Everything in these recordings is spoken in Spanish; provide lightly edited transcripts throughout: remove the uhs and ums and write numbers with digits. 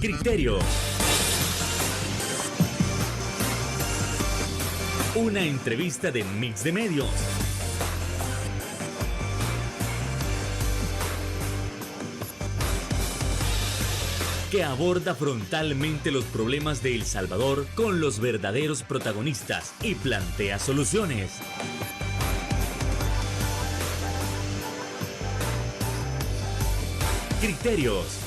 Criterio. Una entrevista de Mix de Medios. Que aborda frontalmente los problemas de El Salvador con los verdaderos protagonistas y plantea soluciones. Criterios.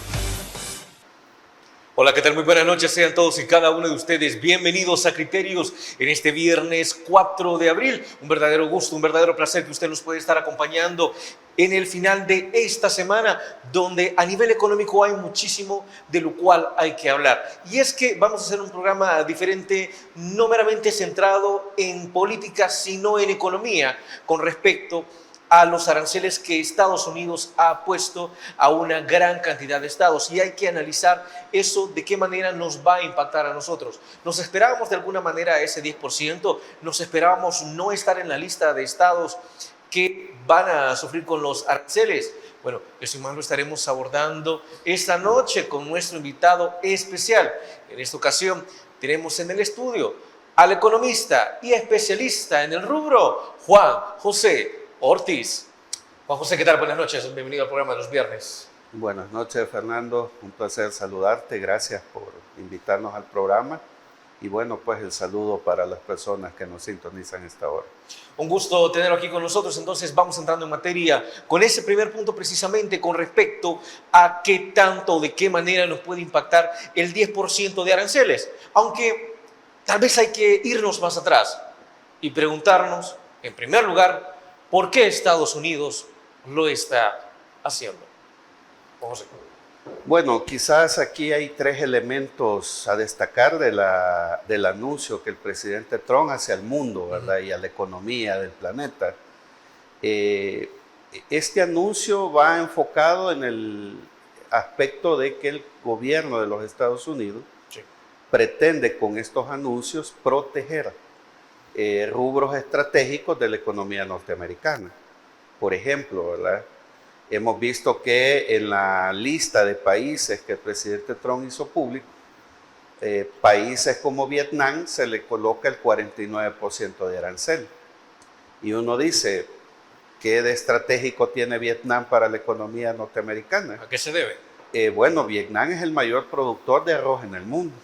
Hola, ¿qué tal? Muy buenas noches, sean todos y cada uno de ustedes bienvenidos a Criterios en este viernes 4 de abril. Un verdadero gusto, un verdadero placer que usted nos puede estar acompañando en el final de esta semana, donde a nivel económico hay muchísimo de lo cual hay que hablar. Y es que vamos a hacer un programa diferente, no meramente centrado en política, sino en economía, con respecto a los aranceles que Estados Unidos ha puesto a una gran cantidad de estados, y hay que analizar eso, de qué manera nos va a impactar a nosotros. ¿Nos esperábamos de alguna manera ese 10%? ¿Nos esperábamos no estar en la lista de estados que van a sufrir con los aranceles? Bueno, eso y más lo estaremos abordando esta noche con nuestro invitado especial. En esta ocasión tenemos en el estudio al economista y especialista en el rubro, Juan José Ortiz. Juan José, ¿qué tal? Buenas noches, bienvenido al programa de los viernes. Buenas noches, Fernando, un placer saludarte, gracias por invitarnos al programa y bueno, pues el saludo para las personas que nos sintonizan a esta hora. Un gusto tenerlo aquí con nosotros. Entonces vamos entrando en materia con ese primer punto, precisamente con respecto a qué tanto, de qué manera nos puede impactar el 10% de aranceles, aunque tal vez hay que irnos más atrás y preguntarnos, en primer lugar, ¿por qué Estados Unidos lo está haciendo? José. Bueno, quizás aquí hay tres elementos a destacar del anuncio que el presidente Trump hace al mundo, ¿verdad? Y a la economía del planeta. Este anuncio va enfocado en el aspecto de que el gobierno de los Estados Unidos pretende con estos anuncios proteger rubros estratégicos de la economía norteamericana. Por ejemplo, ¿verdad? Hemos visto que en la lista de países que el presidente Trump hizo público, países como Vietnam se le coloca el 49% de arancel. Y uno dice, ¿qué de estratégico tiene Vietnam para la economía norteamericana? ¿A qué se debe? Bueno, Vietnam es el mayor productor de arroz en el mundo.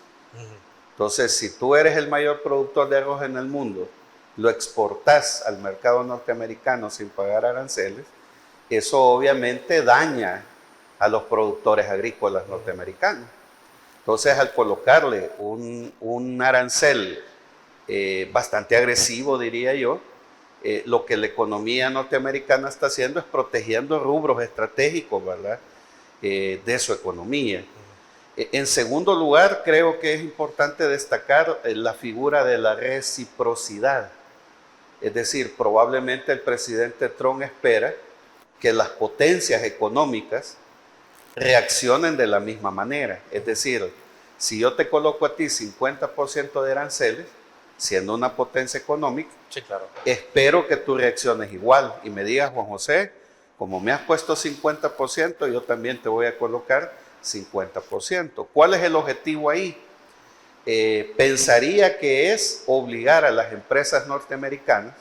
Entonces, si tú eres el mayor productor de arroz en el mundo, lo exportas al mercado norteamericano sin pagar aranceles, eso obviamente daña a los productores agrícolas norteamericanos. Entonces, al colocarle un arancel bastante agresivo, diría yo, lo que la economía norteamericana está haciendo es protegiendo rubros estratégicos, ¿verdad? De su economía. En segundo lugar, creo que es importante destacar la figura de la reciprocidad. Es decir, probablemente el presidente Trump espera que las potencias económicas reaccionen de la misma manera. Es decir, si yo te coloco a ti 50% de aranceles, siendo una potencia económica, Sí, claro. espero que tú reacciones igual y me digas, Juan José, como me has puesto 50%, yo también te voy a colocar 50%. ¿Cuál es el objetivo ahí? Pensaría que es obligar a las empresas norteamericanas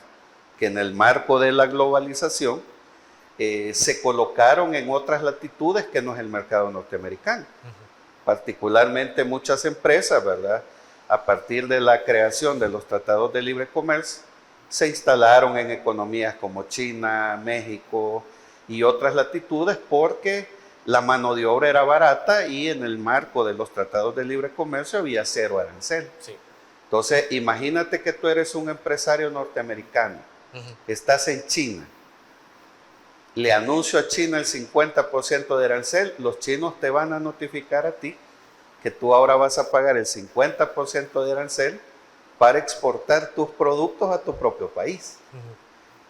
que en el marco de la globalización se colocaron en otras latitudes que no es el mercado norteamericano. Particularmente muchas empresas, ¿verdad? A partir de la creación de los tratados de libre comercio, se instalaron en economías como China, México y otras latitudes porque la mano de obra era barata y en el marco de los tratados de libre comercio había cero arancel. Sí. Entonces, imagínate que tú eres un empresario norteamericano, estás en China, le anuncio a China el 50% de arancel, los chinos te van a notificar a ti que tú ahora vas a pagar el 50% de arancel para exportar tus productos a tu propio país.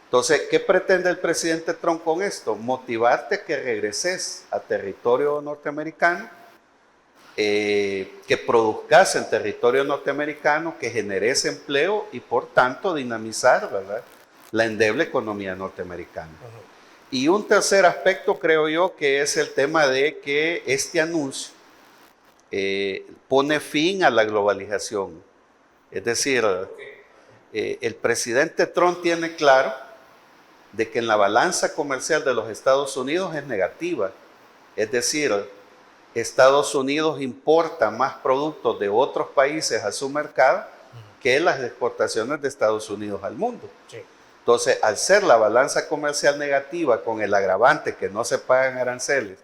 Entonces, ¿qué pretende el presidente Trump con esto? Motivarte a que regreses a territorio norteamericano, que produzcas en territorio norteamericano, que generes empleo y por tanto dinamizar, ¿verdad?, la endeble economía norteamericana. Y un tercer aspecto creo yo que es el tema de que este anuncio pone fin a la globalización. Es decir, el presidente Trump tiene claro de que en la balanza comercial de los Estados Unidos es negativa. Es decir, Estados Unidos importa más productos de otros países a su mercado que las exportaciones de Estados Unidos al mundo. Sí. Entonces, al ser la balanza comercial negativa con el agravante que no se pagan aranceles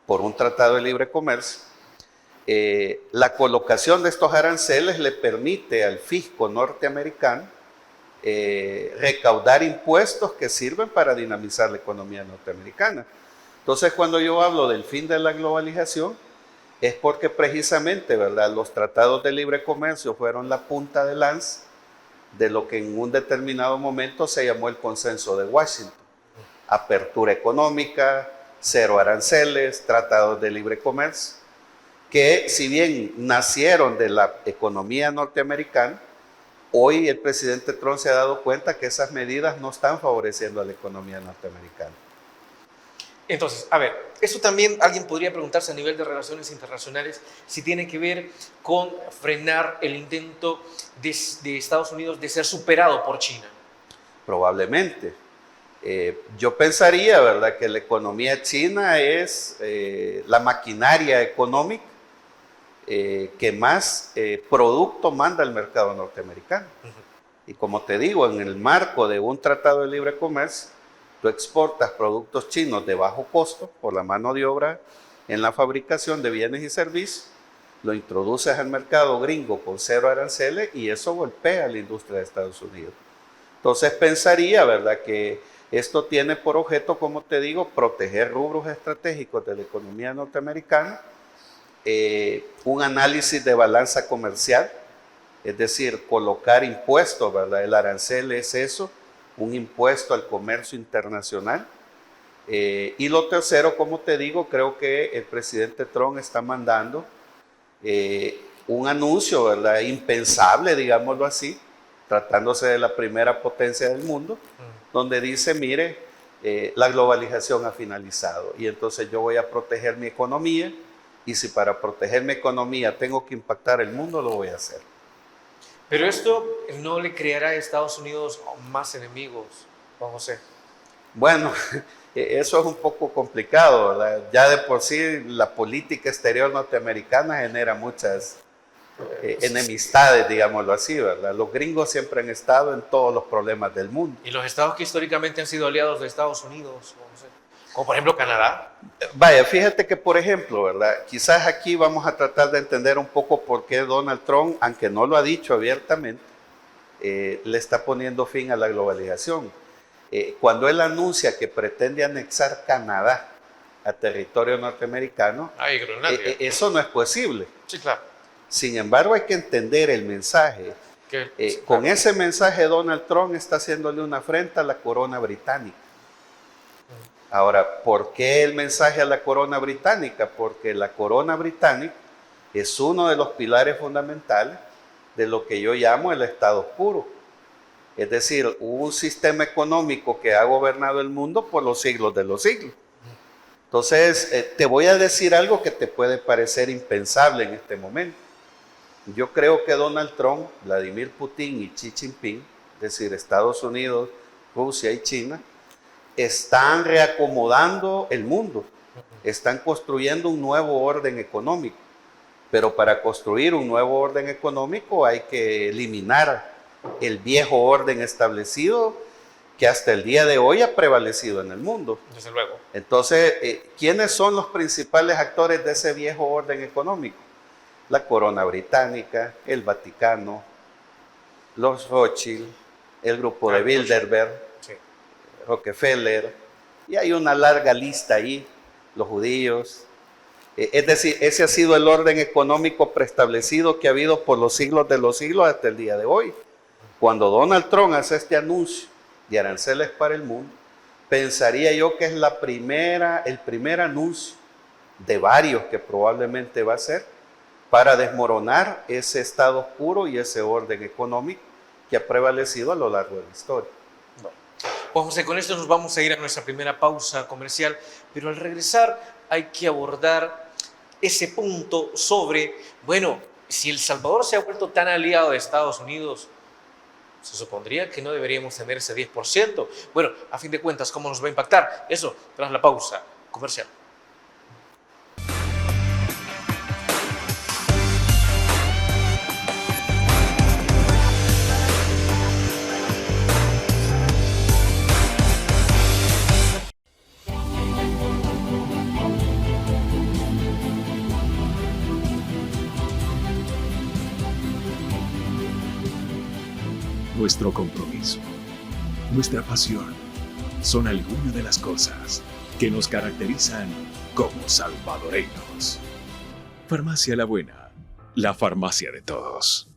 por un tratado de libre comercio, la colocación de estos aranceles le permite al fisco norteamericano recaudar impuestos que sirven para dinamizar la economía norteamericana. Entonces, cuando yo hablo del fin de la globalización, es porque precisamente, ¿verdad?, los tratados de libre comercio fueron la punta de lanza de lo que en un determinado momento se llamó el consenso de Washington. Apertura económica, cero aranceles, tratados de libre comercio, que si bien nacieron de la economía norteamericana, hoy el presidente Trump se ha dado cuenta que esas medidas no están favoreciendo a la economía norteamericana. Entonces, a ver, esto también alguien podría preguntarse a nivel de relaciones internacionales si tiene que ver con frenar el intento de Estados Unidos de ser superado por China. Probablemente. Yo pensaría, ¿verdad?, que la economía china es la maquinaria económica que más producto manda al mercado norteamericano. Y como te digo, en el marco de un tratado de libre comercio, tú exportas productos chinos de bajo costo por la mano de obra en la fabricación de bienes y servicios, lo introduces al mercado gringo con cero aranceles y eso golpea a la industria de Estados Unidos. Entonces pensaría, ¿verdad?, que esto tiene por objeto, como te digo, proteger rubros estratégicos de la economía norteamericana, un análisis de balanza comercial, es decir, colocar impuestos, ¿verdad? El arancel es eso, un impuesto al comercio internacional. Y lo tercero, como te digo, creo que el presidente Trump está mandando un anuncio, ¿verdad?, impensable, digámoslo así, tratándose de la primera potencia del mundo, donde dice, mire, la globalización ha finalizado y entonces yo voy a proteger mi economía y si para proteger mi economía tengo que impactar el mundo, lo voy a hacer. Pero esto no le creará a Estados Unidos más enemigos, Juan José. Bueno, eso es un poco complicado, ¿verdad? Ya de por sí la política exterior norteamericana genera muchas enemistades, digámoslo así, ¿verdad? Los gringos siempre han estado en todos los problemas del mundo. Y los estados que históricamente han sido aliados de Estados Unidos, Juan José, como por ejemplo Canadá. Vaya, fíjate que por ejemplo, ¿verdad? Quizás aquí vamos a tratar de entender un poco por qué Donald Trump, aunque no lo ha dicho abiertamente, le está poniendo fin a la globalización. Cuando él anuncia que pretende anexar Canadá a territorio norteamericano, eso no es posible. Sí, claro. Sin embargo, hay que entender el mensaje. Con ese mensaje, Donald Trump está haciéndole una afrenta a la corona británica. Ahora, ¿por qué el mensaje a la corona británica? Porque la corona británica es uno de los pilares fundamentales de lo que yo llamo el Estado puro. Es decir, un sistema económico que ha gobernado el mundo por los siglos de los siglos. Entonces, te voy a decir algo que te puede parecer impensable en este momento. Yo creo que Donald Trump, Vladimir Putin y Xi Jinping, es decir, Estados Unidos, Rusia y China, están reacomodando el mundo, están construyendo un nuevo orden económico. Pero para construir un nuevo orden económico hay que eliminar el viejo orden establecido que hasta el día de hoy ha prevalecido en el mundo. Desde luego. Entonces, ¿quiénes son los principales actores de ese viejo orden económico? La corona británica, el Vaticano, los Rothschild, el grupo de Bilderberg, sí, Rockefeller, y hay una larga lista ahí, los judíos. Es decir, ese ha sido el orden económico preestablecido que ha habido por los siglos de los siglos hasta el día de hoy. Cuando Donald Trump hace este anuncio de aranceles para el mundo, pensaría yo que es el primer anuncio de varios que probablemente va a ser para desmoronar ese estado puro y ese orden económico que ha prevalecido a lo largo de la historia. Juan José, con esto nos vamos a ir a nuestra primera pausa comercial, pero al regresar hay que abordar ese punto sobre, bueno, si El Salvador se ha vuelto tan aliado de Estados Unidos, se supondría que no deberíamos tener ese 10%. Bueno, a fin de cuentas, ¿cómo nos va a impactar? Eso tras la pausa comercial. Nuestro compromiso, nuestra pasión, son algunas de las cosas que nos caracterizan como salvadoreños. Farmacia La Buena, la farmacia de todos.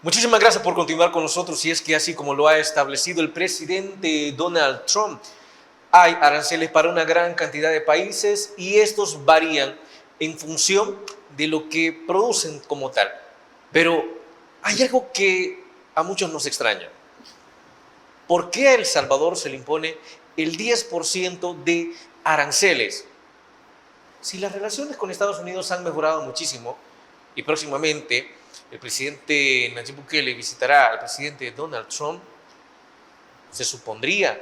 Muchísimas gracias por continuar con nosotros. Y es que así como lo ha establecido el presidente Donald Trump, hay aranceles para una gran cantidad de países y estos varían en función de lo que producen como tal. Pero hay algo que a muchos nos extraña. ¿Por qué a El Salvador se le impone el 10% de aranceles? Si las relaciones con Estados Unidos han mejorado muchísimo y próximamente el presidente Nayib Bukele visitará al presidente Donald Trump, ¿se supondría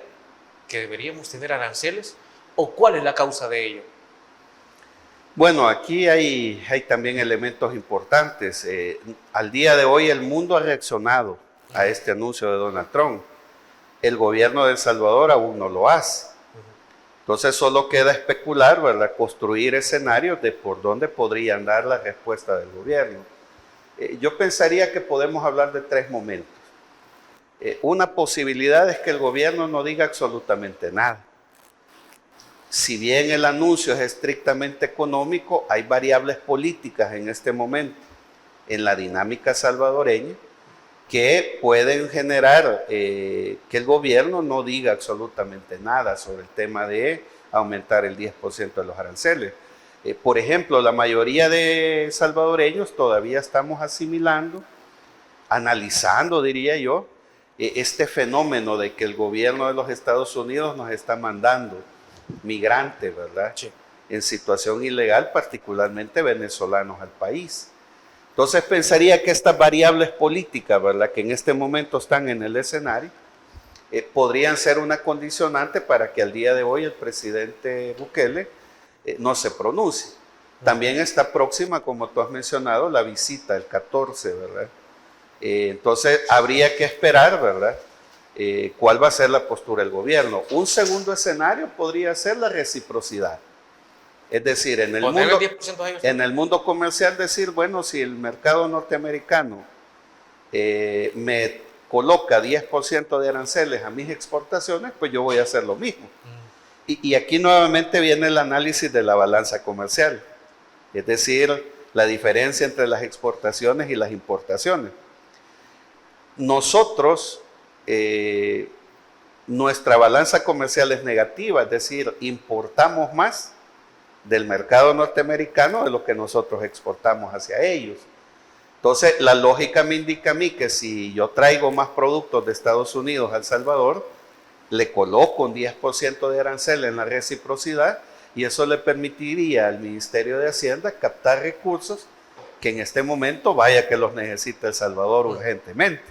que deberíamos tener aranceles? ¿O cuál es la causa de ello? Bueno, aquí hay también elementos importantes. Al día de hoy el mundo ha reaccionado a este anuncio de Donald Trump. El gobierno de El Salvador aún no lo hace. Entonces solo queda especular, ¿verdad? Construir escenarios de por dónde podría andar la respuesta del gobierno. Yo pensaría que podemos hablar de tres momentos. Una posibilidad es que el gobierno no diga absolutamente nada. Si bien el anuncio es estrictamente económico, hay variables políticas en este momento, en la dinámica salvadoreña, que pueden generar que el gobierno no diga absolutamente nada sobre el tema de aumentar el 10% de los aranceles. Por ejemplo, la mayoría de salvadoreños todavía estamos asimilando, analizando, diría yo, este fenómeno de que el gobierno de los Estados Unidos nos está mandando migrantes, ¿verdad? Sí. En situación ilegal, particularmente venezolanos al país. Entonces pensaría que estas variables políticas, ¿verdad?, que en este momento están en el escenario, podrían ser una condicionante para que al día de hoy el presidente Bukele no se pronuncie. También está próxima, como tú has mencionado, la visita el 14, ¿verdad? Entonces habría que esperar, ¿verdad?, cuál va a ser la postura del gobierno. Un segundo escenario podría ser la reciprocidad. Es decir, en el mundo comercial decir, bueno, si el mercado norteamericano me coloca 10% de aranceles a mis exportaciones, pues yo voy a hacer lo mismo. Y aquí nuevamente viene el análisis de la balanza comercial, es decir, la diferencia entre las exportaciones y las importaciones. Nosotros, nuestra balanza comercial es negativa, es decir, importamos más del mercado norteamericano de lo que nosotros exportamos hacia ellos. Entonces, la lógica me indica a mí que si yo traigo más productos de Estados Unidos a El Salvador, le coloco un 10% de arancel en la reciprocidad y eso le permitiría al Ministerio de Hacienda captar recursos que en este momento vaya que los necesita El Salvador urgentemente.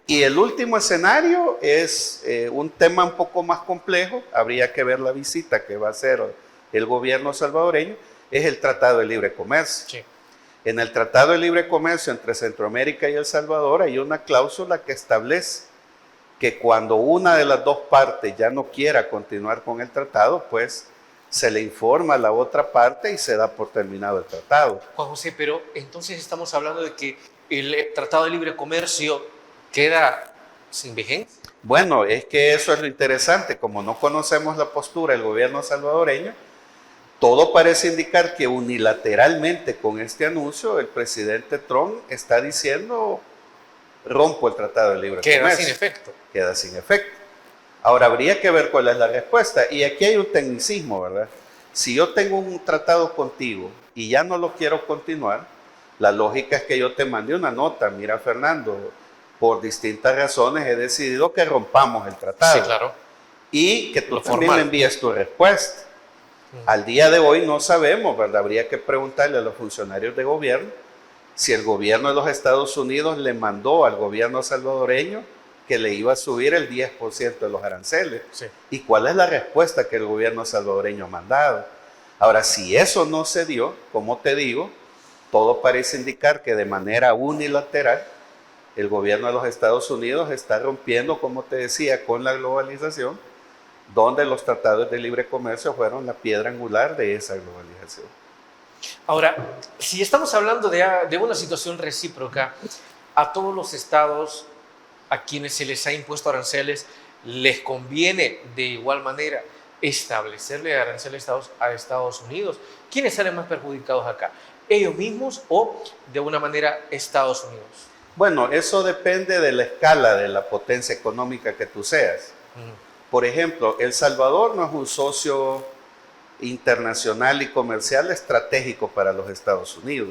Y el último escenario es un tema un poco más complejo, habría que ver la visita que va a hacer el gobierno salvadoreño, es el Tratado de Libre Comercio. Sí. En el Tratado de Libre Comercio entre Centroamérica y El Salvador hay una cláusula que establece que cuando una de las dos partes ya no quiera continuar con el tratado, pues se le informa a la otra parte y se da por terminado el tratado. Juan José, pero entonces estamos hablando de que el Tratado de Libre Comercio queda sin vigencia. Bueno, es que eso es lo interesante, como no conocemos la postura del gobierno salvadoreño, todo parece indicar que unilateralmente con este anuncio el presidente Trump está diciendo rompo el Tratado de Libre Comercio. Queda sin efecto. Queda sin efecto. Ahora habría que ver cuál es la respuesta. Y aquí hay un tecnicismo, ¿verdad? Si yo tengo un tratado contigo y ya no lo quiero continuar, La lógica es que yo te mande una nota, mira Fernando, por distintas razones he decidido que rompamos el tratado. Sí, claro. Y que tú Lo también formal. me envíes tu respuesta. Al día de hoy no sabemos, ¿verdad? Habría que preguntarle a los funcionarios de gobierno si el gobierno de los Estados Unidos le mandó al gobierno salvadoreño que le iba a subir el 10% de los aranceles. Sí. ¿Y cuál es la respuesta que el gobierno salvadoreño ha mandado? Ahora, si eso no se dio, como te digo, todo parece indicar que de manera unilateral el gobierno de los Estados Unidos está rompiendo, como te decía, con la globalización, donde los tratados de libre comercio fueron la piedra angular de esa globalización. Ahora, si estamos hablando de una situación recíproca, a todos los estados a quienes se les ha impuesto aranceles, les conviene de igual manera establecerle aranceles a Estados Unidos. ¿Quiénes salen más perjudicados acá? ¿Ellos mismos o de una manera Estados Unidos? Bueno, eso depende de la escala de la potencia económica que tú seas. Por ejemplo, El Salvador no es un socio internacional y comercial estratégico para los Estados Unidos.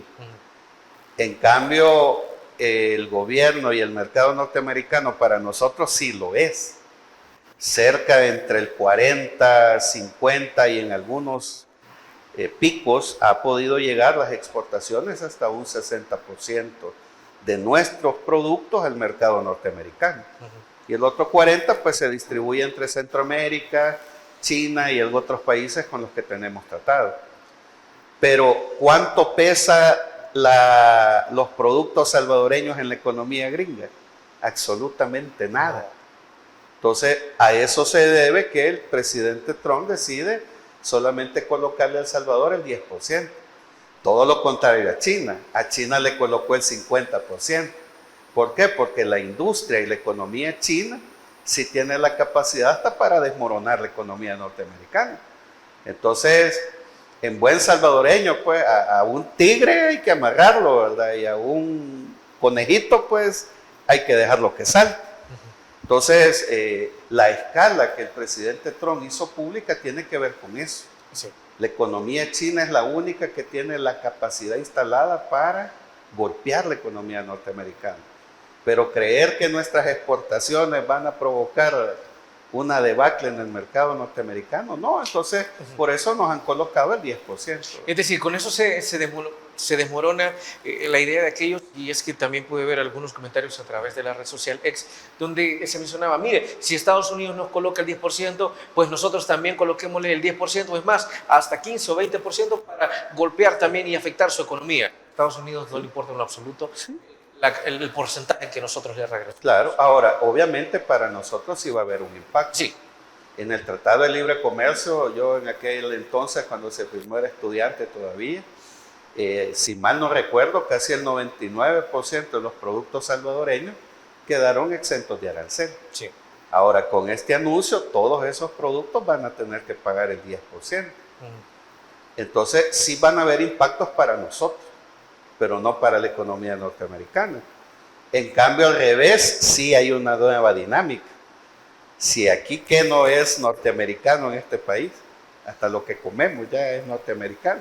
En cambio, el gobierno y el mercado norteamericano para nosotros sí lo es. Cerca entre el 40, 50 y en algunos picos ha podido llegar las exportaciones hasta un 60% de nuestros productos al mercado norteamericano. Y el otro 40% pues se distribuye entre Centroamérica, China y otros países con los que tenemos tratado. Pero ¿cuánto pesa los productos salvadoreños en la economía gringa? Absolutamente nada. Entonces, a eso se debe que el presidente Trump decide solamente colocarle a El Salvador el 10%. Todo lo contrario a China. A China le colocó el 50%. ¿Por qué? Porque la industria y la economía china sí tiene la capacidad hasta para desmoronar la economía norteamericana. Entonces, en buen salvadoreño, pues, a un tigre hay que amarrarlo, ¿verdad? Y a un conejito, pues, hay que dejarlo que salga. Entonces, la escala que el presidente Trump hizo pública tiene que ver con eso. Sí. La economía china es la única que tiene la capacidad instalada para golpear la economía norteamericana. Pero creer que nuestras exportaciones van a provocar una debacle en el mercado norteamericano, no, entonces por eso nos han colocado el 10%. Es decir, con eso se desmorona la idea de aquellos, y es que también pude ver algunos comentarios a través de la red social X, donde se mencionaba, mire, si Estados Unidos nos coloca el 10%, pues nosotros también coloquémosle el 10%, es más, hasta 15 o 20% para golpear también y afectar su economía. A Estados Unidos no le importa en lo absoluto el porcentaje que nosotros le regresamos. Claro, ahora, obviamente para nosotros sí va a haber un impacto. Sí. En el Tratado de Libre Comercio, yo en aquel entonces, cuando se firmó, era estudiante todavía, si mal no recuerdo, casi el 99% de los productos salvadoreños quedaron exentos de arancel. Sí. Ahora, con este anuncio, todos esos productos van a tener que pagar el 10%. Entonces, sí van a haber impactos para nosotros, pero no para la economía norteamericana. En cambio, al revés, sí hay una nueva dinámica. Si aquí que no es norteamericano en este país, hasta lo que comemos ya es norteamericano.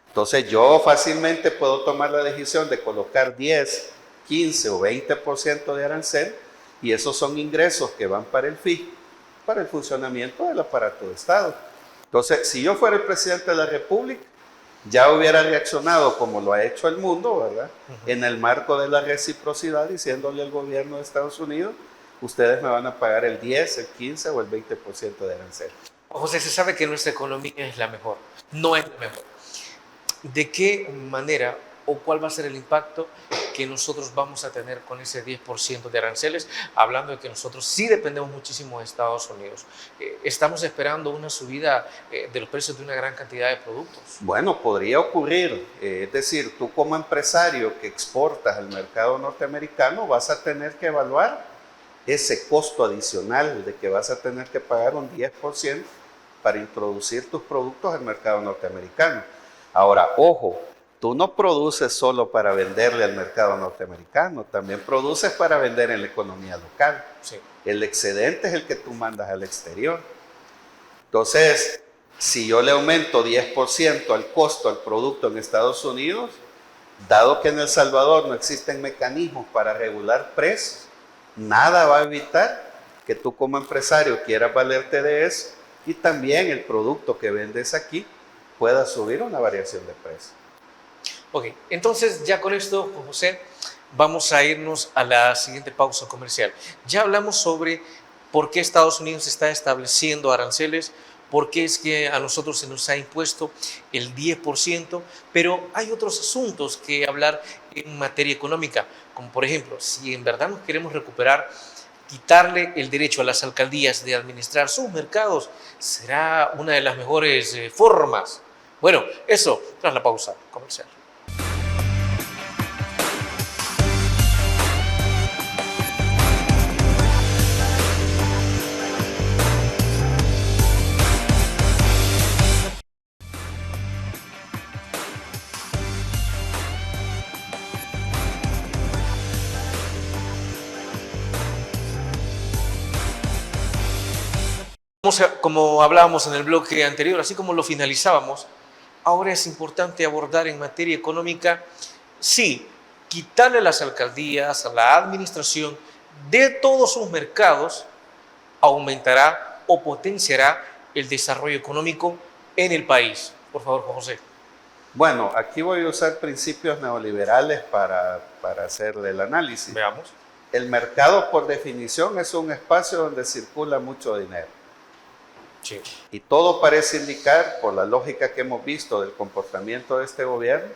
Entonces yo fácilmente puedo tomar la decisión de colocar 10, 15 o 20% de arancel, y esos son ingresos que van para el fisco, para el funcionamiento del aparato de Estado. Entonces, si yo fuera el presidente de la República, ya hubiera reaccionado como lo ha hecho el mundo, ¿verdad? En el marco de la reciprocidad, diciéndole al gobierno de Estados Unidos, ustedes me van a pagar el 10, el 15 o el 20% de arancel. José, se sabe que nuestra economía es la mejor, no es la mejor. ¿De qué manera o cuál va a ser el impacto que nosotros vamos a tener con ese 10% de aranceles? Hablando de que nosotros sí dependemos muchísimo de Estados Unidos. Estamos esperando una subida de los precios de una gran cantidad de productos. Bueno, podría ocurrir. Es decir, tú como empresario que exportas al mercado norteamericano vas a tener que evaluar ese costo adicional de que vas a tener que pagar un 10% para introducir tus productos al mercado norteamericano. Ahora, ojo, tú no produces solo para venderle al mercado norteamericano, también produces para vender en la economía local. Sí. El excedente es el que tú mandas al exterior. Entonces, si yo le aumento 10% al costo al producto en Estados Unidos, Dado que en El Salvador no existen mecanismos para regular precios, nada va a evitar que tú como empresario quieras valerte de eso y también el producto que vendes aquí pueda subir una variación de precio. Ok, entonces ya con esto, Juan José, vamos a irnos a la siguiente pausa comercial. Ya hablamos sobre por qué Estados Unidos está estableciendo aranceles, por qué es que a nosotros se nos ha impuesto el 10%, pero hay otros asuntos que hablar en materia económica, como por ejemplo, si en verdad nos queremos recuperar, quitarle el derecho a las alcaldías de administrar sus mercados será una de las mejores formas. Bueno, eso tras la pausa comercial. Como hablábamos en el bloque anterior, así como lo finalizábamos, ahora es importante abordar en materia económica, sí, quitarle a las alcaldías, a la administración de todos sus mercados, aumentará o potenciará el desarrollo económico en el país. Por favor, Juan José. Bueno, aquí voy a usar principios neoliberales para hacerle el análisis. Veamos. El mercado, por definición, es un espacio donde circula mucho dinero. Sí. Y todo parece indicar, por la lógica que hemos visto del comportamiento de este gobierno,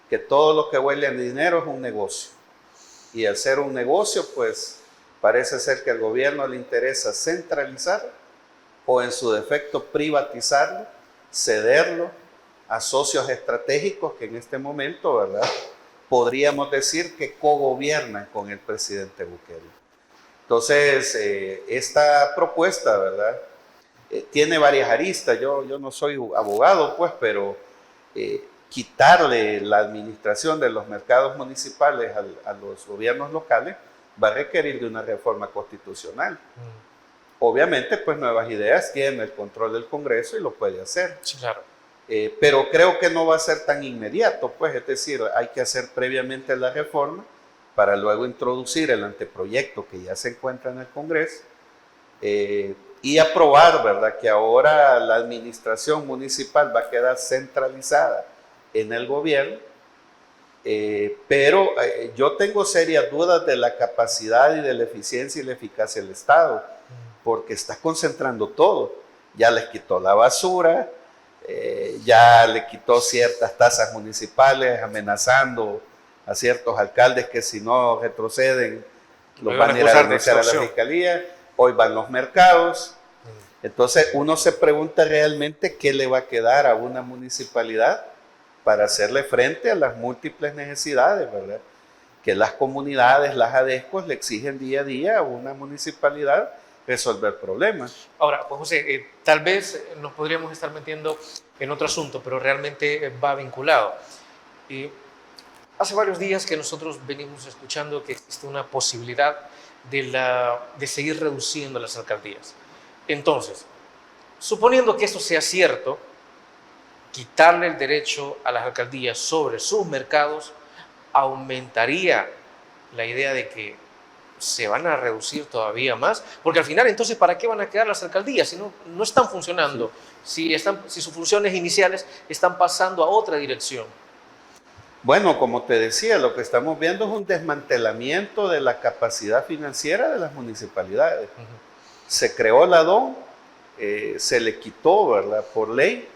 que todo lo que huele a dinero es un negocio. Y al ser un negocio, pues parece ser que al gobierno le interesa centralizar o en su defecto privatizarlo, cederlo a socios estratégicos que en este momento, ¿verdad?, podríamos decir que cogobiernan con el presidente Bukele. Entonces, esta propuesta, ¿verdad?, tiene varias aristas. Yo no soy abogado, pues, pero quitarle la administración de los mercados municipales a los gobiernos locales va a requerir de una reforma constitucional. Obviamente, pues, Nuevas Ideas tiene el control del Congreso y lo puede hacer. Sí, claro. Pero creo que no va a ser tan inmediato, pues, es decir, hay que hacer previamente la reforma para luego introducir el anteproyecto que ya se encuentra en el Congreso y aprobar, ¿verdad?, que ahora la administración municipal va a quedar centralizada en el gobierno, pero yo tengo serias dudas de la capacidad y de la eficiencia y la eficacia del Estado, porque está concentrando todo. Ya les quitó la basura, ya le quitó ciertas tasas municipales, amenazando a ciertos alcaldes que si no retroceden los van a ir a denunciar a la fiscalía. Hoy van los mercados. Entonces uno se pregunta realmente qué le va a quedar a una municipalidad para hacerle frente a las múltiples necesidades, ¿verdad?, que las comunidades, las ADESCOs le exigen día a día a una municipalidad resolver problemas. Ahora, Juan José, tal vez nos podríamos estar metiendo en otro asunto, pero realmente va vinculado. Hace varios días que nosotros venimos escuchando que existe una posibilidad de seguir reduciendo las alcaldías. Entonces, suponiendo que eso sea cierto, quitarle el derecho a las alcaldías sobre sus mercados aumentaría la idea de que se van a reducir todavía más, porque al final entonces ¿para qué van a quedar las alcaldías si no están funcionando? Sí. Si sus funciones iniciales están pasando a otra dirección. Bueno, como te decía, lo que estamos viendo es un desmantelamiento de la capacidad financiera de las municipalidades. Se creó la DON, se le quitó, ¿verdad?, por ley,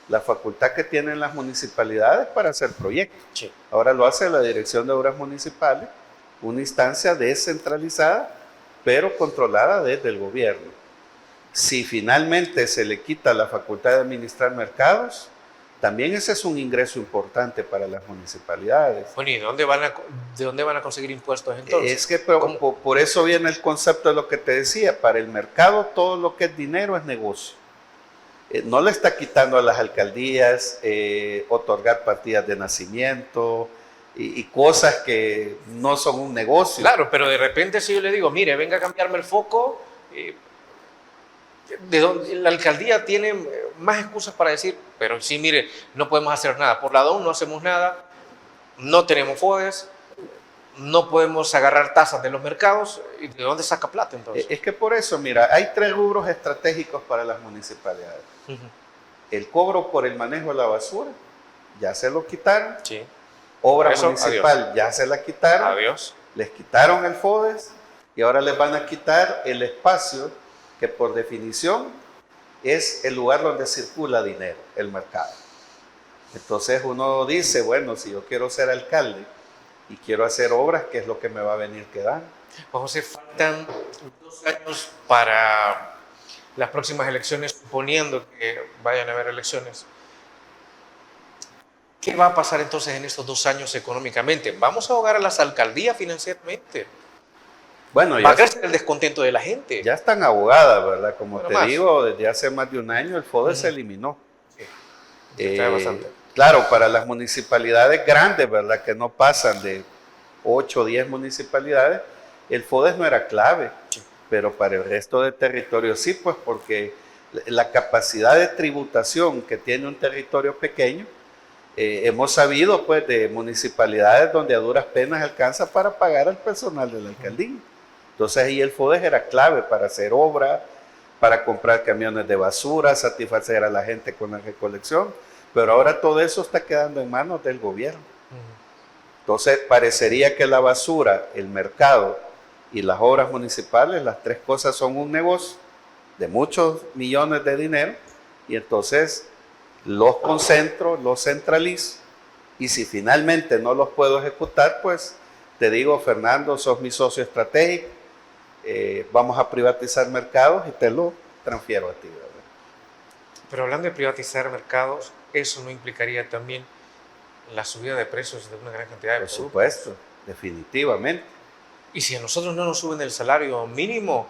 la facultad que tienen las municipalidades para hacer proyectos. Sí. Ahora lo hace la Dirección de Obras Municipales, una instancia descentralizada, pero controlada desde el gobierno. Si finalmente se le quita la facultad de administrar mercados, también ese es un ingreso importante para las municipalidades. Bueno, ¿y de dónde van a conseguir impuestos entonces? Es que por eso viene el concepto de lo que te decía. Para el mercado todo lo que es dinero es negocio. No le está quitando a las alcaldías otorgar partidas de nacimiento y cosas que no son un negocio. Claro, pero de repente si yo le digo, mire, venga a cambiarme el foco, de donde la alcaldía tiene más excusas para decir, pero sí, mire, no podemos hacer nada. Por la DON no hacemos nada, no tenemos FODES, no podemos agarrar tasas de los mercados. ¿Y de dónde saca plata entonces? Es que por eso, mira, hay 3 rubros estratégicos para las municipalidades. El cobro por el manejo de la basura, ya se lo quitaron. Sí. Obra Eso, municipal, adiós. ya se la quitaron. Adiós. Les quitaron el FODES y ahora les van a quitar el espacio que por definición es el lugar donde circula dinero, el mercado. Entonces uno dice, bueno, si yo quiero ser alcalde y quiero hacer obras, ¿qué es lo que me va a venir quedando? Juan José, faltan 2 años para las próximas elecciones, suponiendo que vayan a haber elecciones. ¿Qué va a pasar entonces en estos 2 años económicamente? ¿Vamos a ahogar a las alcaldías financieramente? Bueno, ¿Va a crecer el descontento de la gente? ya están abogadas, ¿verdad? Como Bueno, te más. digo, desde hace más de un año el FODES se eliminó. Sí, está bastante. Claro, para las municipalidades grandes, ¿verdad? Que no pasan de 8 o 10 municipalidades, el FODES no era clave, pero para el resto de territorios sí, pues porque la capacidad de tributación que tiene un territorio pequeño, hemos sabido pues de municipalidades donde a duras penas alcanza para pagar al personal de la alcaldía. Entonces ahí el FODES era clave para hacer obra, para comprar camiones de basura, satisfacer a la gente con la recolección, pero ahora todo eso está quedando en manos del gobierno. Entonces parecería que la basura, el mercado y las obras municipales, las 3 cosas son un negocio de muchos millones de dinero, y entonces los concentro, los centralizo, y si finalmente no los puedo ejecutar, pues te digo, Fernando, sos mi socio estratégico, vamos a privatizar mercados y te lo transfiero a ti, ¿verdad? Pero hablando de privatizar mercados, ¿eso no implicaría también la subida de precios de una gran cantidad de Por productos? supuesto, definitivamente. Y si a nosotros no nos suben el salario mínimo,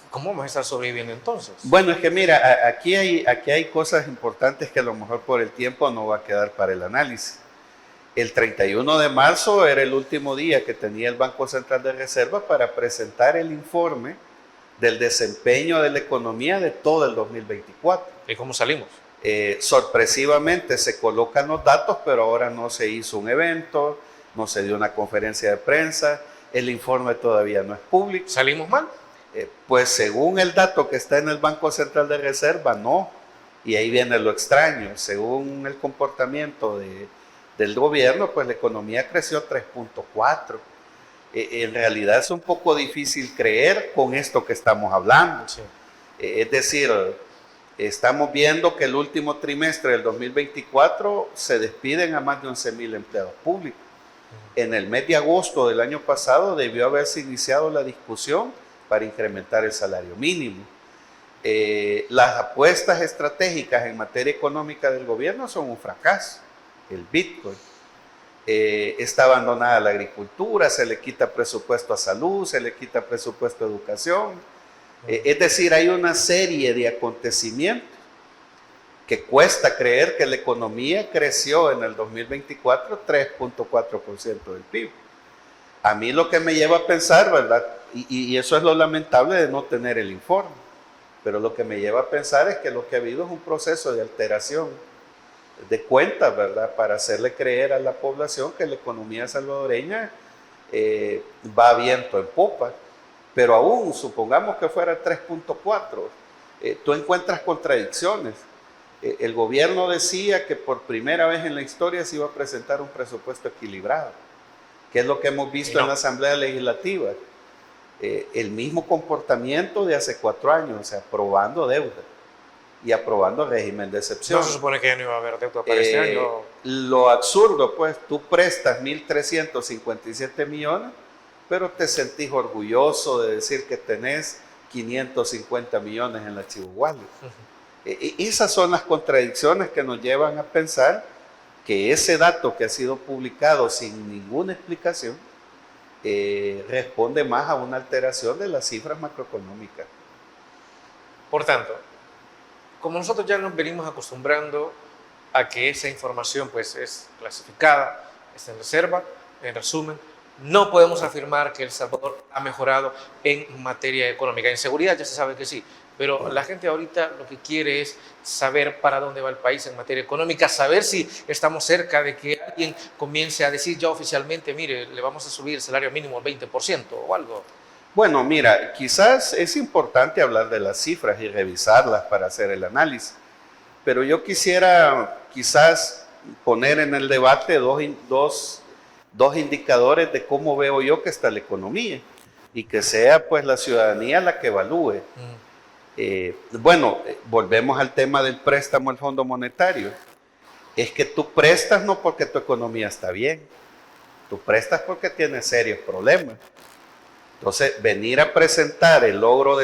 ¿cómo vamos a estar sobreviviendo entonces? Bueno, es que mira, aquí hay cosas importantes que a lo mejor por el tiempo no va a quedar para el análisis. El 31 de marzo era el último día que tenía el Banco Central de Reserva para presentar el informe del desempeño de la economía de todo el 2024. ¿Y cómo salimos? Sorpresivamente se colocan los datos, pero ahora no se hizo un evento, no se dio una conferencia de prensa, el informe todavía no es público. ¿Salimos mal? Pues según el dato que está en el Banco Central de Reserva, no. Y ahí viene lo extraño. Según el comportamiento del gobierno, pues la economía creció 3.4. En realidad es un poco difícil creer con esto que estamos hablando. Sí. Es decir, estamos viendo que el último trimestre del 2024 se despiden a más de 11,000 empleados públicos. En el mes de agosto del año pasado debió haberse iniciado la discusión para incrementar el salario mínimo. Las apuestas estratégicas en materia económica del gobierno son un fracaso. El Bitcoin. Está abandonada la agricultura, se le quita presupuesto a salud, se le quita presupuesto a educación. Es decir, hay una serie de acontecimientos que cuesta creer que la economía creció en el 2024 3.4% del PIB. A mí lo que me lleva a pensar, ¿verdad? Y eso es lo lamentable de no tener el informe, pero lo que me lleva a pensar es que lo que ha habido es un proceso de alteración de cuentas, ¿verdad? Para hacerle creer a la población que la economía salvadoreña va a viento en popa, pero aún, supongamos que fuera 3.4, tú encuentras contradicciones. El gobierno decía que por primera vez en la historia se iba a presentar un presupuesto equilibrado, que es lo que hemos visto en la Asamblea Legislativa. El mismo comportamiento de hace 4 años, o sea, aprobando deuda y aprobando régimen de excepción. No se supone que ya no iba a haber deuda para este año. Lo absurdo, pues, tú prestas 1.357 millones, pero te sentís orgulloso de decir que tenés 550 millones en la Chihuahua. Esas son las contradicciones que nos llevan a pensar que ese dato que ha sido publicado sin ninguna explicación responde más a una alteración de las cifras macroeconómicas. Por tanto, como nosotros ya nos venimos acostumbrando a que esa información pues es clasificada, está en reserva, en resumen, no podemos afirmar que El Salvador ha mejorado en materia económica. En seguridad ya se sabe que sí, pero la gente ahorita lo que quiere es saber para dónde va el país en materia económica, saber si estamos cerca de que alguien alguien comience a decir ya oficialmente, mire, le vamos a subir el salario mínimo al 20% o algo? Bueno, mira, quizás es importante hablar de las cifras y revisarlas para hacer el análisis, pero yo quisiera quizás poner en el debate dos indicadores de cómo veo yo que está la economía y que sea pues la ciudadanía la que evalúe. Volvemos al tema del préstamo al Fondo Monetario. Es que tú prestas no porque tu economía está bien, tú prestas porque tienes serios problemas. Entonces, venir a presentar el logro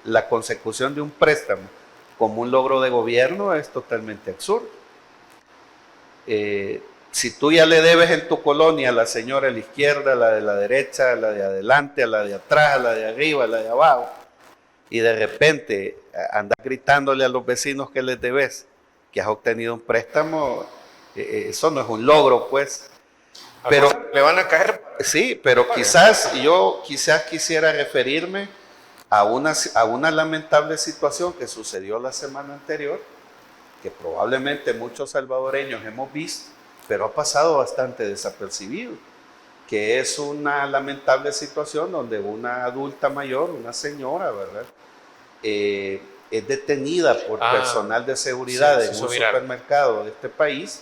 la consecución de un préstamo como un logro de gobierno es totalmente absurdo. Si tú ya le debes en tu colonia a la señora a la izquierda, a la de la derecha, a la de adelante, a la de atrás, a la de arriba, a la de abajo, y de repente andas gritándole a los vecinos que les debes, que has obtenido un préstamo, eso no es un logro, pues. Pero le van a caer. Sí, pero quizás quisiera referirme a una lamentable situación que sucedió la semana anterior, que probablemente muchos salvadoreños hemos visto, pero ha pasado bastante desapercibido, que es una lamentable situación donde una adulta mayor, una señora, ¿verdad?, es detenida por personal de seguridad en un supermercado de este país,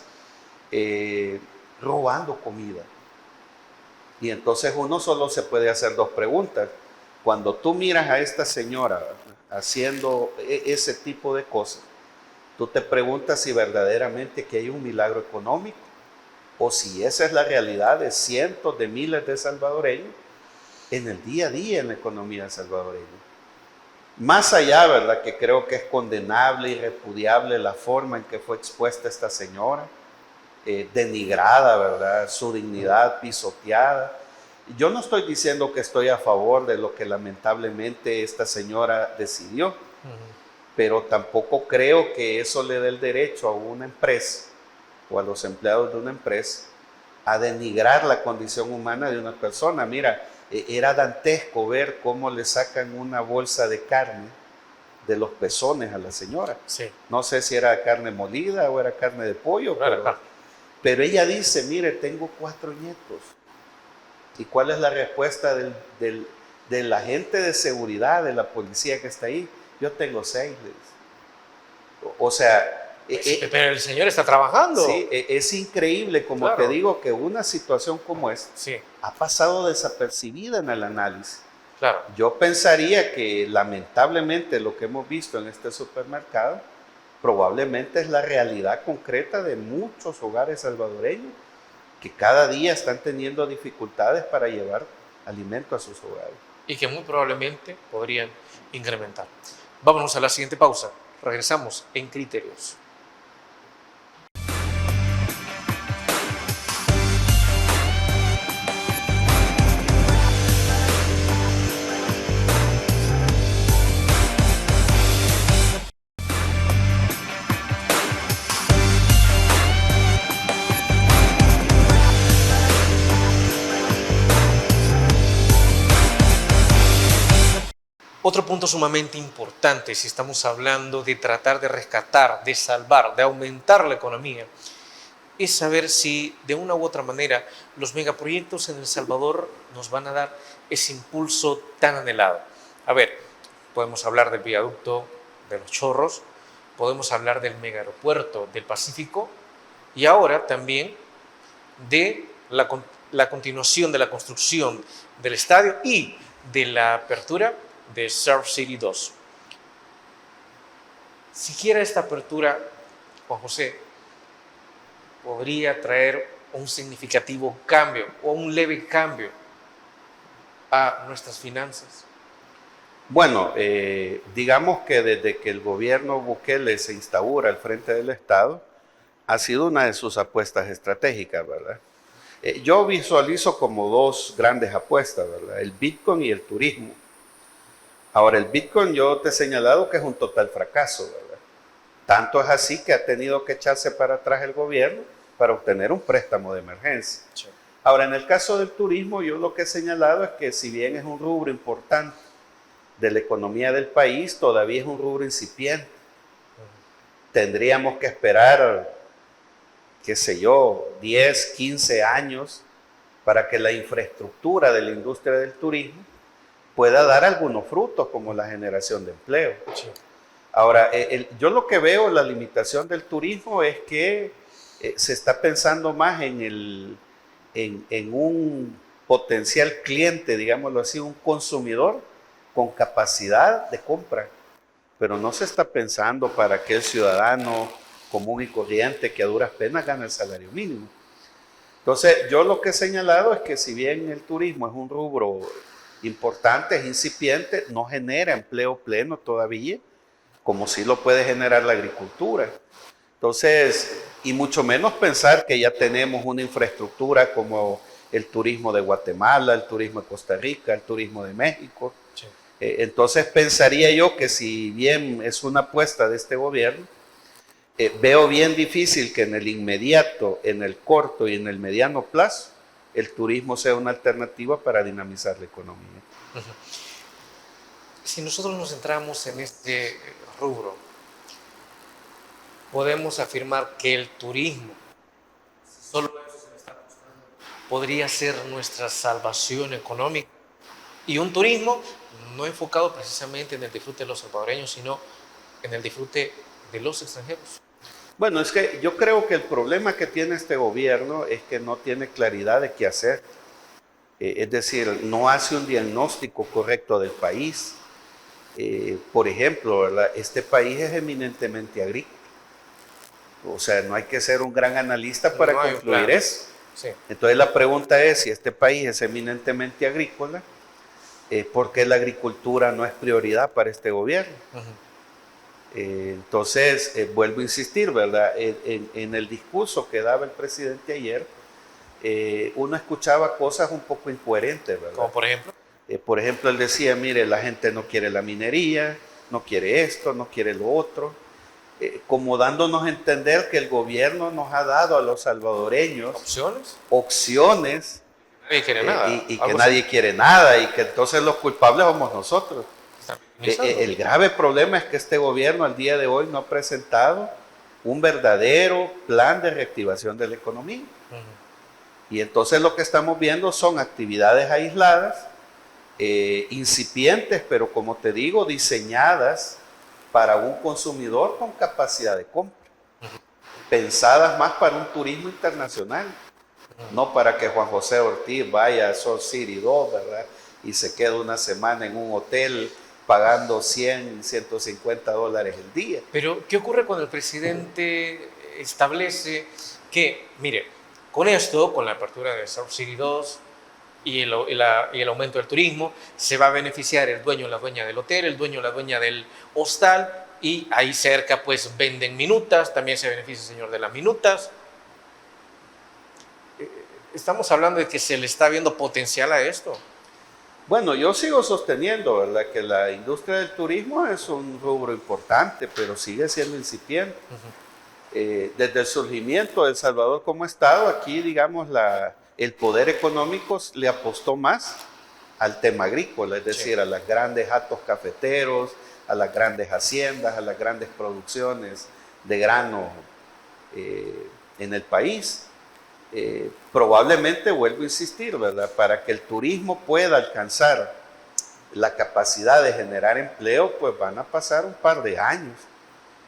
robando comida. Y entonces uno solo se puede hacer dos preguntas. Cuando tú miras a esta señora haciendo ese tipo de cosas, tú te preguntas si verdaderamente que hay un milagro económico o si esa es la realidad de cientos de miles de salvadoreños en el día a día en la economía salvadoreña. Más allá, ¿verdad?, que creo que es condenable y repudiable la forma en que fue expuesta esta señora, denigrada, ¿verdad?, su dignidad pisoteada. Yo no estoy diciendo que estoy a favor de lo que lamentablemente esta señora decidió, pero tampoco creo que eso le dé el derecho a una empresa o a los empleados de una empresa a denigrar la condición humana de una persona. Mira, era dantesco ver cómo le sacan una bolsa de carne de los pezones a la señora. Sí. No sé si era carne molida o era carne de pollo, pero ella dice, mire, tengo 4 nietos. ¿Y cuál es la respuesta del agente de seguridad, de la policía que está ahí? Yo tengo 6. O sea... pero el señor está trabajando. Sí, es increíble, como te digo, que una situación como esta ha pasado desapercibida en el análisis. Claro. Yo pensaría que lamentablemente lo que hemos visto en este supermercado probablemente es la realidad concreta de muchos hogares salvadoreños que cada día están teniendo dificultades para llevar alimento a sus hogares. Y que muy probablemente podrían incrementar. Vámonos a la siguiente pausa. Regresamos en Criterios. Otro punto sumamente importante, si estamos hablando de tratar de rescatar, de salvar, de aumentar la economía, es saber si de una u otra manera los megaproyectos en El Salvador nos van a dar ese impulso tan anhelado. A ver, podemos hablar del viaducto de Los Chorros, podemos hablar del megaaeropuerto del Pacífico y ahora también de la continuación de la construcción del estadio y de la apertura de Surf City 2. Siquiera esta apertura, Juan José, podría traer un significativo cambio o un leve cambio a nuestras finanzas. Bueno, digamos que desde que el gobierno Bukele se instaura al frente del Estado, ha sido una de sus apuestas estratégicas, ¿verdad? Yo visualizo como 2 grandes apuestas, ¿verdad? El Bitcoin y el turismo. Ahora, el Bitcoin yo te he señalado que es un total fracaso, ¿verdad? Tanto es así que ha tenido que echarse para atrás el gobierno para obtener un préstamo de emergencia. Sí. Ahora, en el caso del turismo, yo lo que he señalado es que si bien es un rubro importante de la economía del país, todavía es un rubro incipiente. Tendríamos que esperar qué sé yo, 10, 15 años para que la infraestructura de la industria del turismo pueda dar algunos frutos como la generación de empleo. Sí. Ahora, yo lo que veo, la limitación del turismo es que se está pensando más en un potencial cliente, digámoslo así, un consumidor con capacidad de compra, pero no se está pensando para aquel ciudadano común y corriente que a duras penas gana el salario mínimo. Entonces, yo lo que he señalado es que si bien el turismo es un rubro importante, es incipiente, no genera empleo pleno todavía, como sí lo puede generar la agricultura. Entonces, y mucho menos pensar que ya tenemos una infraestructura como el turismo de Guatemala, el turismo de Costa Rica, el turismo de México. Sí. Entonces pensaría yo que si bien es una apuesta de este gobierno, veo bien difícil que en el inmediato, en el corto y en el mediano plazo, el turismo sea una alternativa para dinamizar la economía. Si nosotros nos centramos en este rubro, podemos afirmar que el turismo, solo eso se le está buscando, podría ser nuestra salvación económica. Y un turismo no enfocado precisamente en el disfrute de los salvadoreños, sino en el disfrute de los extranjeros. Bueno, es que yo creo que el problema que tiene este gobierno es que no tiene claridad de qué hacer. Es decir, no hace un diagnóstico correcto del país. Por ejemplo, ¿verdad? Este país es eminentemente agrícola. O sea, no hay que ser un gran analista para concluir eso. Sí. Entonces la pregunta es, si este país es eminentemente agrícola, ¿por qué la agricultura no es prioridad para este gobierno? Entonces, vuelvo a insistir, ¿verdad? En el discurso que daba el presidente ayer, uno escuchaba cosas un poco incoherentes, ¿verdad? Como por ejemplo, él decía, mire, la gente no quiere la minería, no quiere esto, no quiere lo otro, como dándonos a entender que el gobierno nos ha dado a los salvadoreños opciones nadie quiere nada. Y que nadie quiere nada, y que entonces los culpables somos nosotros. El El grave problema es que este gobierno al día de hoy no ha presentado un verdadero plan de reactivación de la economía. Y entonces lo que estamos viendo son actividades aisladas, incipientes, pero como te digo, diseñadas para un consumidor con capacidad de compra, pensadas más para un turismo internacional, no para que Juan José Ortiz vaya a Sol City 2, ¿verdad? Y se quede una semana en un hotel pagando $100, $150 el día. Pero, ¿qué ocurre cuando el presidente establece que, mire, con esto, con la apertura de South City 2 y el aumento del turismo, se va a beneficiar el dueño o la dueña del hotel, el dueño o la dueña del hostal, y ahí cerca pues venden minutas, también se beneficia el señor de las minutas? Estamos hablando de que se le está viendo potencial a esto. Bueno, yo sigo sosteniendo, ¿verdad?, que la industria del turismo es un rubro importante, pero sigue siendo incipiente. Desde el surgimiento de El Salvador como Estado, aquí, digamos, el poder económico le apostó más al tema agrícola, es decir, a los grandes hatos cafeteros, a las grandes haciendas, a las grandes producciones de grano en el país. Probablemente, vuelvo a insistir, ¿verdad?, para que el turismo pueda alcanzar la capacidad de generar empleo, pues van a pasar un par de años.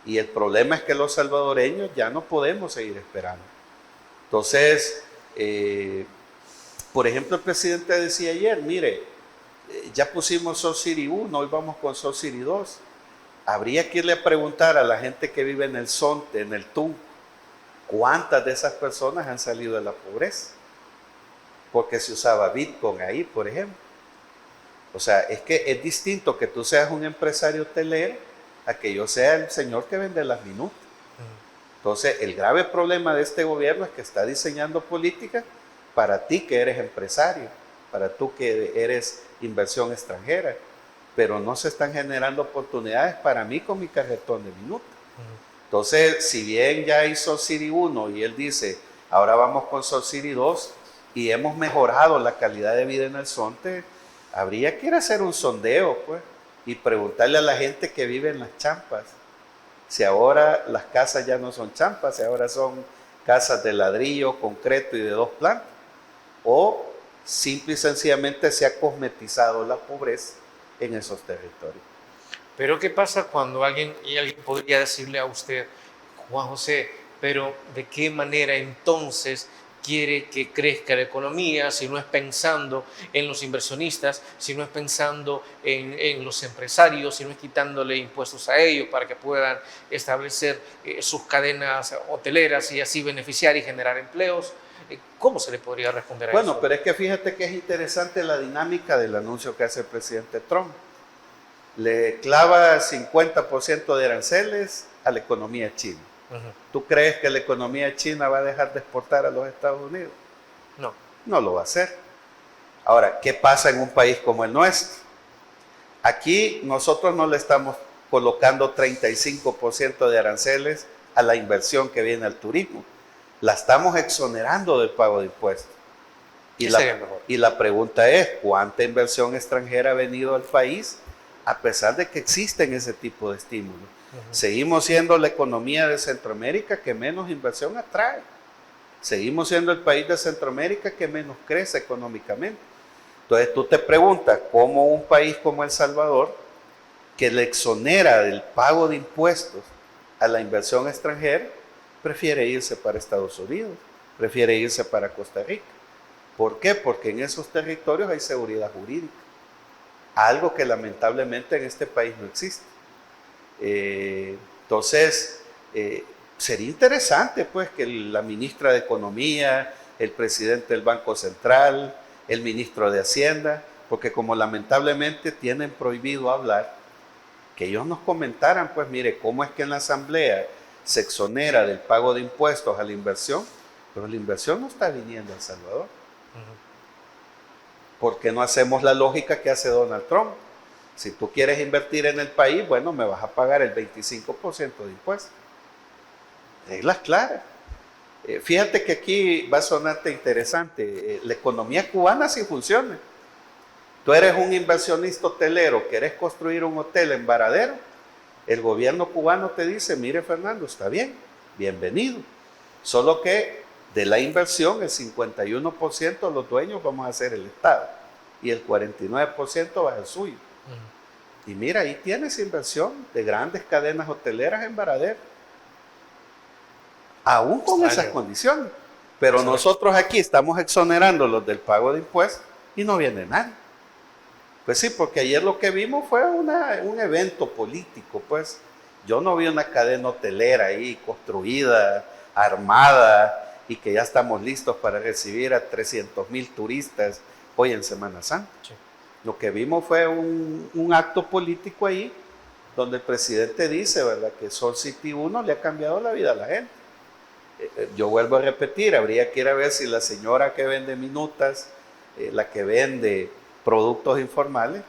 Y el problema es que los salvadoreños ya no podemos seguir esperando. Entonces, por ejemplo, el presidente decía ayer, mire, ya pusimos Sol City 1, hoy vamos con Sol City 2. Habría que irle a preguntar a la gente que vive en el Zonte, en el Tunco, ¿cuántas de esas personas han salido de la pobreza? Porque se usaba Bitcoin ahí, por ejemplo. O sea, es que es distinto que tú seas un empresario hotelero a que yo sea el señor que vende las minutas. Entonces, el grave problema de este gobierno es que está diseñando políticas para ti que eres empresario, para tú que eres inversión extranjera, pero no se están generando oportunidades para mí con mi carretón de minutas. Entonces, si bien ya hizo Sol City 1 y él dice, ahora vamos con Sol City 2 y hemos mejorado la calidad de vida en el Zonte, habría que ir a hacer un sondeo, pues, y preguntarle a la gente que vive en las champas, si ahora las casas ya no son champas, si ahora son casas de ladrillo, concreto y de 2 plantas, o simple y sencillamente se ha cosmetizado la pobreza en esos territorios. Pero ¿qué pasa cuando alguien podría decirle a usted, Juan José, pero ¿de qué manera entonces quiere que crezca la economía si no es pensando en los inversionistas, si no es pensando en los empresarios, si no es quitándole impuestos a ellos para que puedan establecer sus cadenas hoteleras y así beneficiar y generar empleos? ¿Cómo se le podría responder a eso? Bueno, pero es que fíjate que es interesante la dinámica del anuncio que hace el presidente Trump. Le clava 50% de aranceles a la economía china. ¿Tú crees que la economía china va a dejar de exportar a los Estados Unidos? No. No lo va a hacer. Ahora, ¿qué pasa en un país como el nuestro? Aquí nosotros no le estamos colocando 35% de aranceles a la inversión que viene al turismo. La estamos exonerando del pago de impuestos. Y la pregunta es, ¿cuánta inversión extranjera ha venido al país a pesar de que existen ese tipo de estímulos? Seguimos siendo la economía de Centroamérica que menos inversión atrae. Seguimos siendo el país de Centroamérica que menos crece económicamente. Entonces tú te preguntas, ¿cómo un país como El Salvador, que le exonera del pago de impuestos a la inversión extranjera, prefiere irse para Estados Unidos, prefiere irse para Costa Rica? ¿Por qué? Porque en esos territorios hay seguridad jurídica, algo que lamentablemente en este país no existe. Entonces, sería interesante pues que la ministra de Economía, el presidente del Banco Central, el ministro de Hacienda, porque como lamentablemente tienen prohibido hablar, que ellos nos comentaran, pues mire, cómo es que en la Asamblea se exonera del pago de impuestos a la inversión, pero la inversión no está viniendo a El Salvador. ¿Por qué no hacemos la lógica que hace Donald Trump? Si tú quieres invertir en el país, bueno, me vas a pagar el 25% de impuestos. Reglas claras. Fíjate que aquí va a sonarte interesante. La economía cubana sí funciona. Tú eres un inversionista hotelero, querés construir un hotel en Varadero, el gobierno cubano te dice, mire Fernando, está bien, bienvenido. Solo que de la inversión, el 51% los dueños vamos a ser el Estado y el 49% va a ser suyo. Y mira, ahí tienes inversión de grandes cadenas hoteleras en Varadero, aún con esas condiciones. Pero nosotros aquí estamos exonerándolos del pago de impuestos y no viene nadie. Pues sí, porque ayer lo que vimos fue un evento político, pues. Yo no vi una cadena hotelera ahí construida, armada, y que ya estamos listos para recibir a 300,000 turistas hoy en Semana Santa. Sí. Lo que vimos fue un acto político ahí, donde el presidente dice, ¿verdad?, que Sol City 1 le ha cambiado la vida a la gente. Yo vuelvo a repetir, habría que ir a ver si la señora que vende minutas, la que vende productos informales,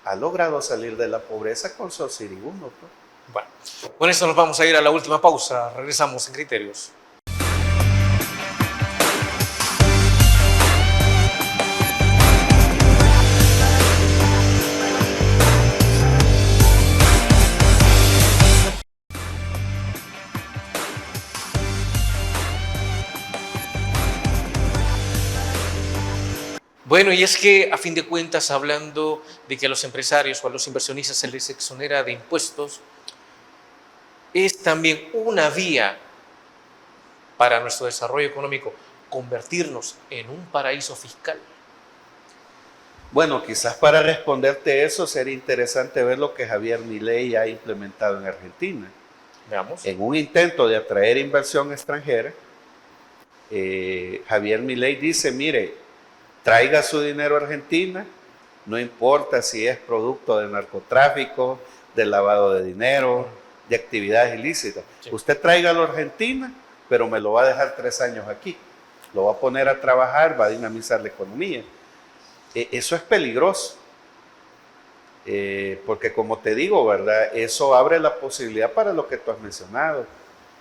ha logrado salir de la pobreza con Sol City 1. Pues. Bueno, con esto nos vamos a ir a la última pausa. Regresamos en Criterios. Bueno, y es que a fin de cuentas, hablando de que a los empresarios o a los inversionistas se les exonera de impuestos, es también una vía para nuestro desarrollo económico convertirnos en un paraíso fiscal. Bueno, quizás para responderte eso sería interesante ver lo que Javier Milei ha implementado en Argentina. Veamos. En un intento de atraer inversión extranjera, Javier Milei dice, mire, traiga su dinero a Argentina, no importa si es producto de narcotráfico, de lavado de dinero, de actividades ilícitas. Sí. Usted tráigalo a Argentina, pero me lo va a dejar 3 años aquí. Lo va a poner a trabajar, va a dinamizar la economía. Eso es peligroso, porque como te digo, ¿verdad?, eso abre la posibilidad para lo que tú has mencionado,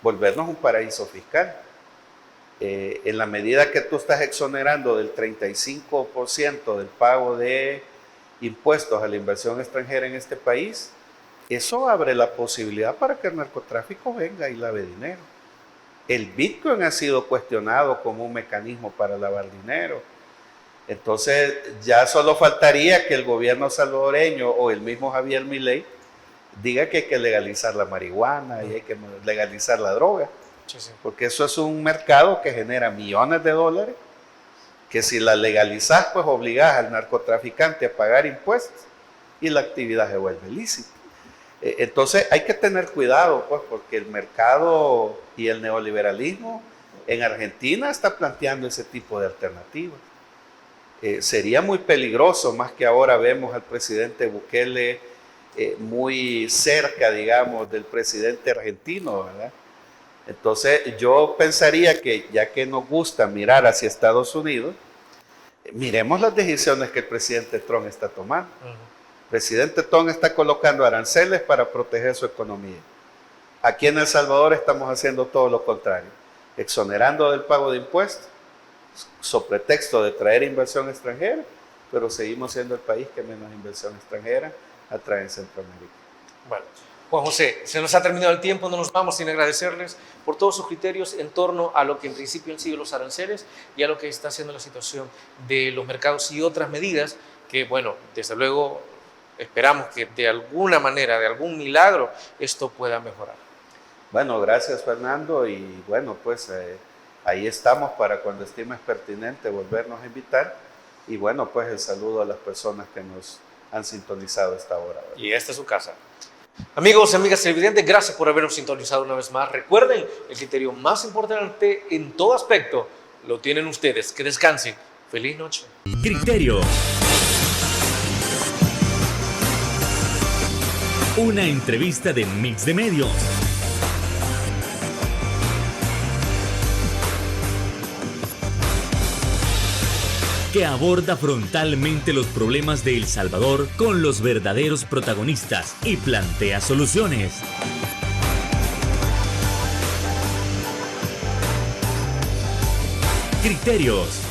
volvernos un paraíso fiscal. En la medida que tú estás exonerando del 35% del pago de impuestos a la inversión extranjera en este país, eso abre la posibilidad para que el narcotráfico venga y lave dinero. El Bitcoin ha sido cuestionado como un mecanismo para lavar dinero. Entonces ya solo faltaría que el gobierno salvadoreño o el mismo Javier Milei diga que hay que legalizar la marihuana y hay que legalizar la droga. Sí, sí. Porque eso es un mercado que genera millones de dólares, que si la legalizás, pues obligás al narcotraficante a pagar impuestos y la actividad se vuelve lícita. Entonces hay que tener cuidado, pues, porque el mercado y el neoliberalismo en Argentina está planteando ese tipo de alternativas. Sería muy peligroso, más que ahora vemos al presidente Bukele muy cerca, digamos, del presidente argentino, ¿verdad? Entonces yo pensaría que ya que nos gusta mirar hacia Estados Unidos, miremos las decisiones que el presidente Trump está tomando. El presidente Trump está colocando aranceles para proteger su economía. Aquí en El Salvador estamos haciendo todo lo contrario, exonerando del pago de impuestos, sobre pretexto de traer inversión extranjera, pero seguimos siendo el país que menos inversión extranjera atrae en Centroamérica. Bueno, Juan José, se nos ha terminado el tiempo, no nos vamos sin agradecerles por todos sus criterios en torno a lo que en principio han sido los aranceles y a lo que está haciendo la situación de los mercados y otras medidas que, bueno, desde luego esperamos que de alguna manera, de algún milagro, esto pueda mejorar. Bueno, gracias Fernando y bueno, pues ahí estamos para cuando estimes pertinente volvernos a invitar y bueno, pues el saludo a las personas que nos han sintonizado a esta hora, ¿verdad? Y esta es su casa. Amigos y amigas televidentes, gracias por habernos sintonizado una vez más. Recuerden, el criterio más importante en todo aspecto lo tienen ustedes. Que descansen. Feliz noche. Criterio. Una entrevista de Mix de Medios. Que aborda frontalmente los problemas de El Salvador con los verdaderos protagonistas y plantea soluciones. Criterios.